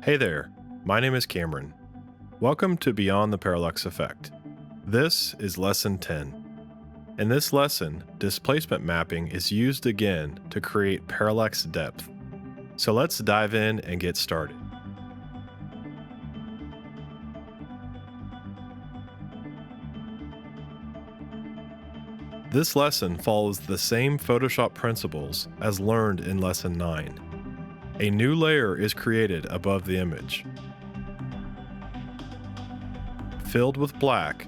Hey there, my name is Cameron. Welcome to Beyond the Parallax Effect. This is Lesson 10. In this lesson, displacement mapping is used again to create parallax depth. So let's dive in and get started. This lesson follows the same Photoshop principles as learned in Lesson 9. A new layer is created above the image, filled with black,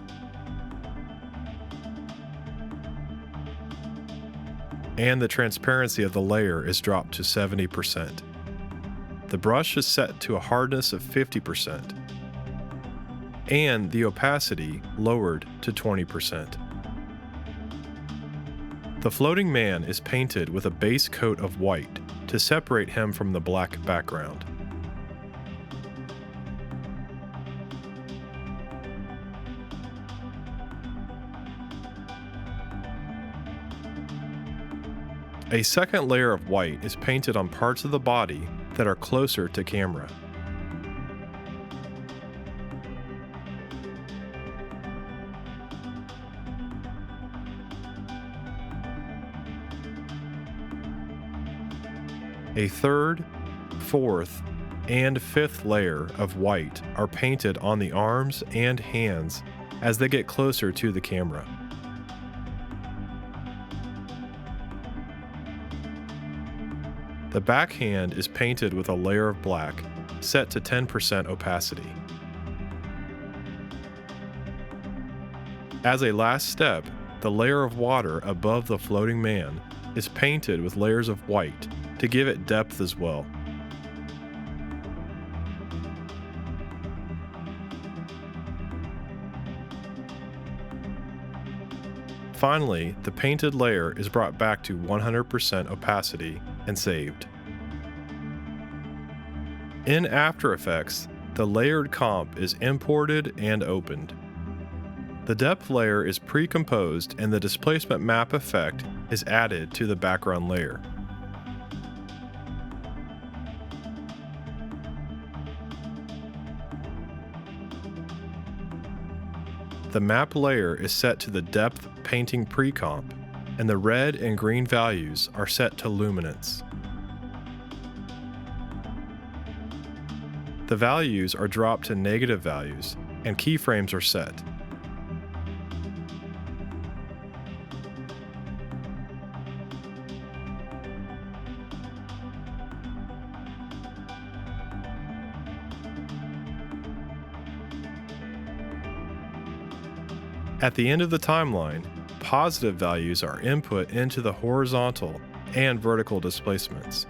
and the transparency of the layer is dropped to 70%. The brush is set to a hardness of 50%, and the opacity lowered to 20%. The floating man is painted with a base coat of white to separate him from the black background. A second layer of white is painted on parts of the body that are closer to camera. A third, fourth, and fifth layer of white are painted on the arms and hands as they get closer to the camera. The backhand is painted with a layer of black set to 10% opacity. As a last step, the layer of water above the floating man is painted with layers of white to give it depth as well. Finally, the painted layer is brought back to 100% opacity and saved. In After Effects, the layered comp is imported and opened. The depth layer is pre-composed and the displacement map effect is added to the background layer. The map layer is set to the depth painting pre-comp, and the red and green values are set to luminance. The values are dropped to negative values, and keyframes are set. At the end of the timeline, positive values are input into the horizontal and vertical displacements.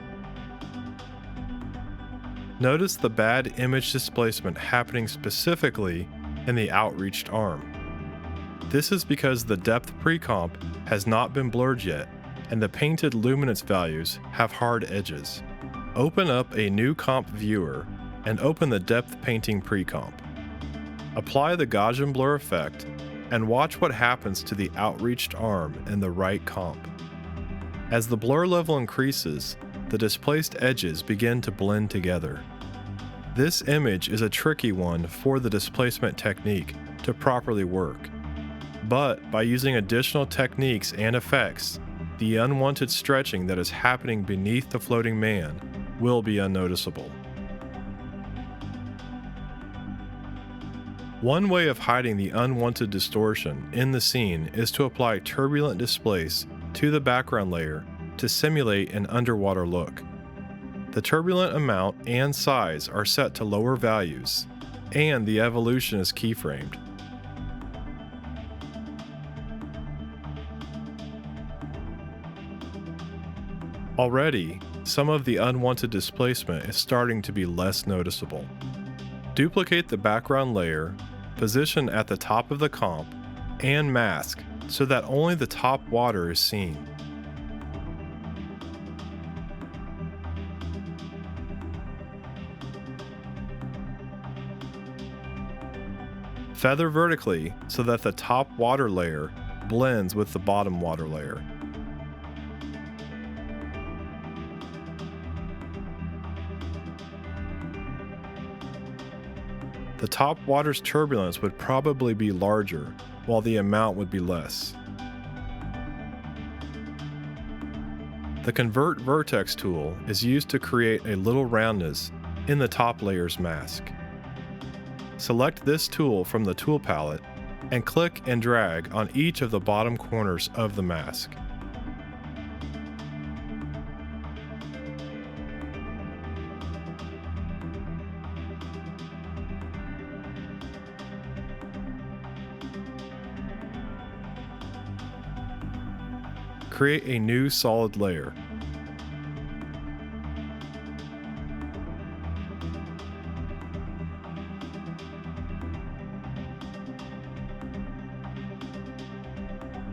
Notice the bad image displacement happening specifically in the outreached arm. This is because the depth pre-comp has not been blurred yet, and the painted luminance values have hard edges. Open up a new comp viewer and open the depth painting pre-comp. Apply the Gaussian blur effect and watch what happens to the outreached arm in the right comp. As the blur level increases, the displaced edges begin to blend together. This image is a tricky one for the displacement technique to properly work, but by using additional techniques and effects, the unwanted stretching that is happening beneath the floating man will be unnoticeable. One way of hiding the unwanted distortion in the scene is to apply turbulent displace to the background layer to simulate an underwater look. The turbulent amount and size are set to lower values, and the evolution is keyframed. Already, some of the unwanted displacement is starting to be less noticeable. Duplicate the background layer, position at the top of the comp, and mask so that only the top water is seen. Feather vertically so that the top water layer blends with the bottom water layer. the top water's turbulence would probably be larger, while the amount would be less. The Convert Vertex tool is used to create a little roundness in the top layer's mask. Select this tool from the tool palette and click and drag on each of the bottom corners of the mask. Create a new solid layer.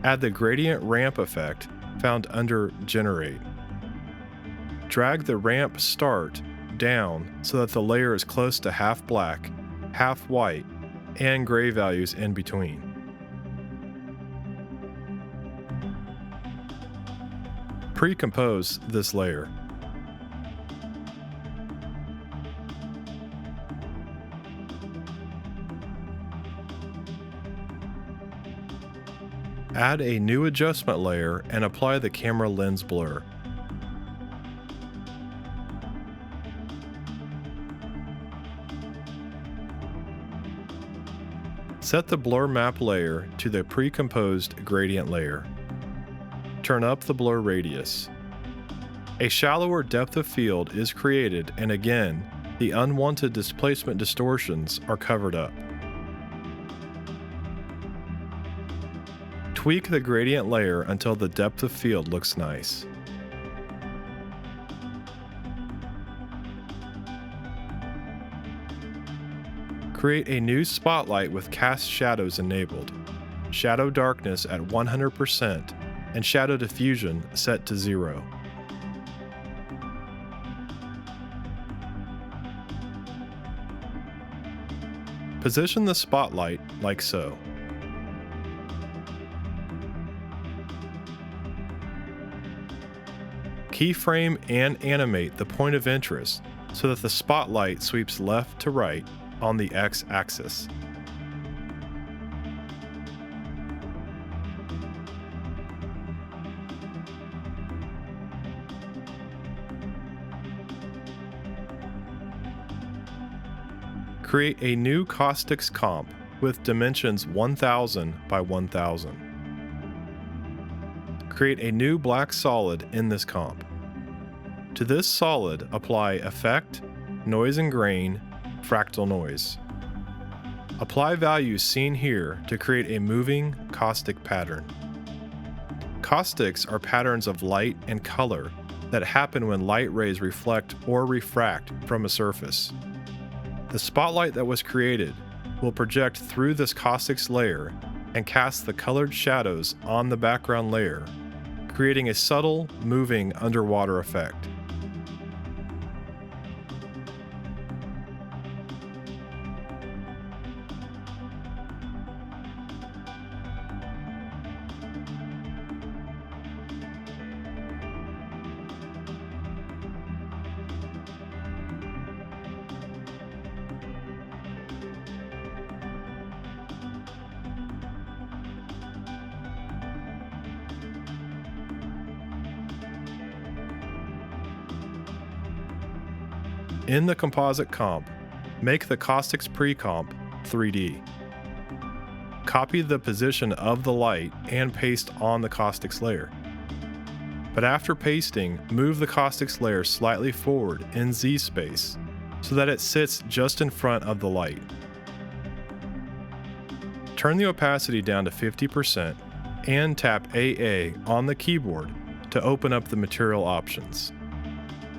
Add the gradient ramp effect found under Generate. Drag the ramp start down so that the layer is close to half black, half white, and gray values in between. Pre-compose this layer. Add a new adjustment layer and apply the camera lens blur. Set the blur map layer to the pre-composed gradient layer. Turn up the blur radius. A shallower depth of field is created, and again, the unwanted displacement distortions are covered up. Tweak the gradient layer until the depth of field looks nice. Create a new spotlight with cast shadows enabled, shadow darkness at 100%, and shadow diffusion set to 0. Position the spotlight like so. Keyframe and animate the point of interest so that the spotlight sweeps left to right on the x-axis. Create a new caustics comp with dimensions 1000 by 1000. Create a new black solid in this comp. To this solid, apply Effect, Noise and Grain, Fractal Noise. Apply values seen here to create a moving caustic pattern. Caustics are patterns of light and color that happen when light rays reflect or refract from a surface. The spotlight that was created will project through this caustics layer and cast the colored shadows on the background layer, creating a subtle, moving underwater effect. In the composite comp, make the caustics pre-comp 3D. Copy the position of the light and paste on the caustics layer. But after pasting, move the caustics layer slightly forward in Z space so that it sits just in front of the light. Turn the opacity down to 50% and tap AA on the keyboard to open up the material options.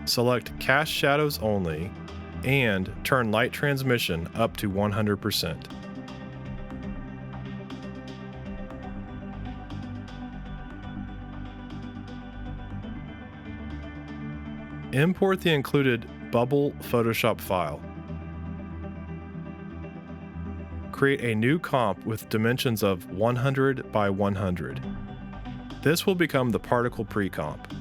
Select Cast Shadows Only, and turn Light Transmission up to 100%. Import the included Bubble Photoshop file. Create a new comp with dimensions of 100 by 100. This will become the particle pre-comp.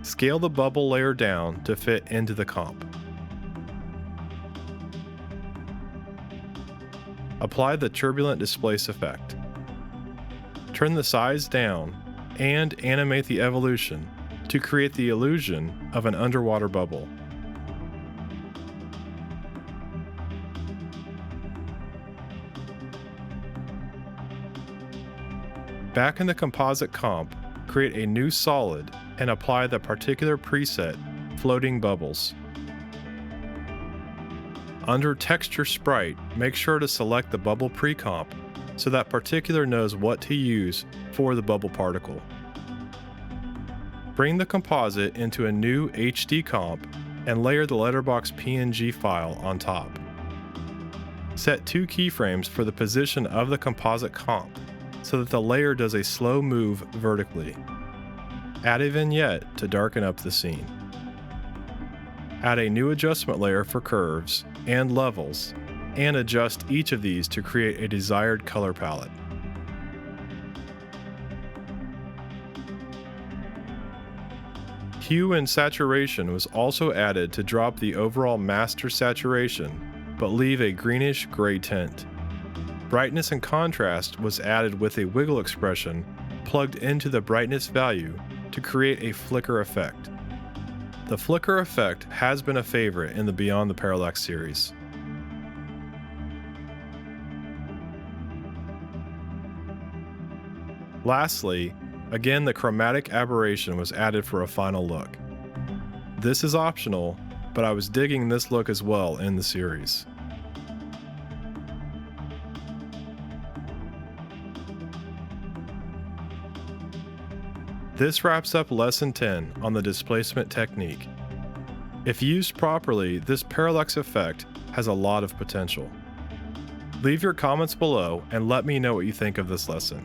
Scale the bubble layer down to fit into the comp. apply the turbulent displace effect. Turn the size down and animate the evolution to create the illusion of an underwater bubble. Back in the composite comp, create a new solid and apply the particular preset, Floating Bubbles. Under Texture Sprite, make sure to select the bubble pre-comp so that particular knows what to use for the bubble particle. Bring the composite into a new HD comp and layer the letterbox PNG file on top. Set 2 keyframes for the position of the composite comp so that the layer does a slow move vertically. Add a vignette to darken up the scene. Add a new adjustment layer for curves and levels, and adjust each of these to create a desired color palette. Hue and saturation was also added to drop the overall master saturation, but leave a greenish gray tint. Brightness and contrast was added with a wiggle expression plugged into the brightness value to create a flicker effect. The flicker effect has been a favorite in the Beyond the Parallax series. Lastly, again the chromatic aberration was added for a final look. This is optional, but I was digging this look as well in the series. This wraps up Lesson 10 on the displacement technique. If used properly, this parallax effect has a lot of potential. Leave your comments below and let me know what you think of this lesson.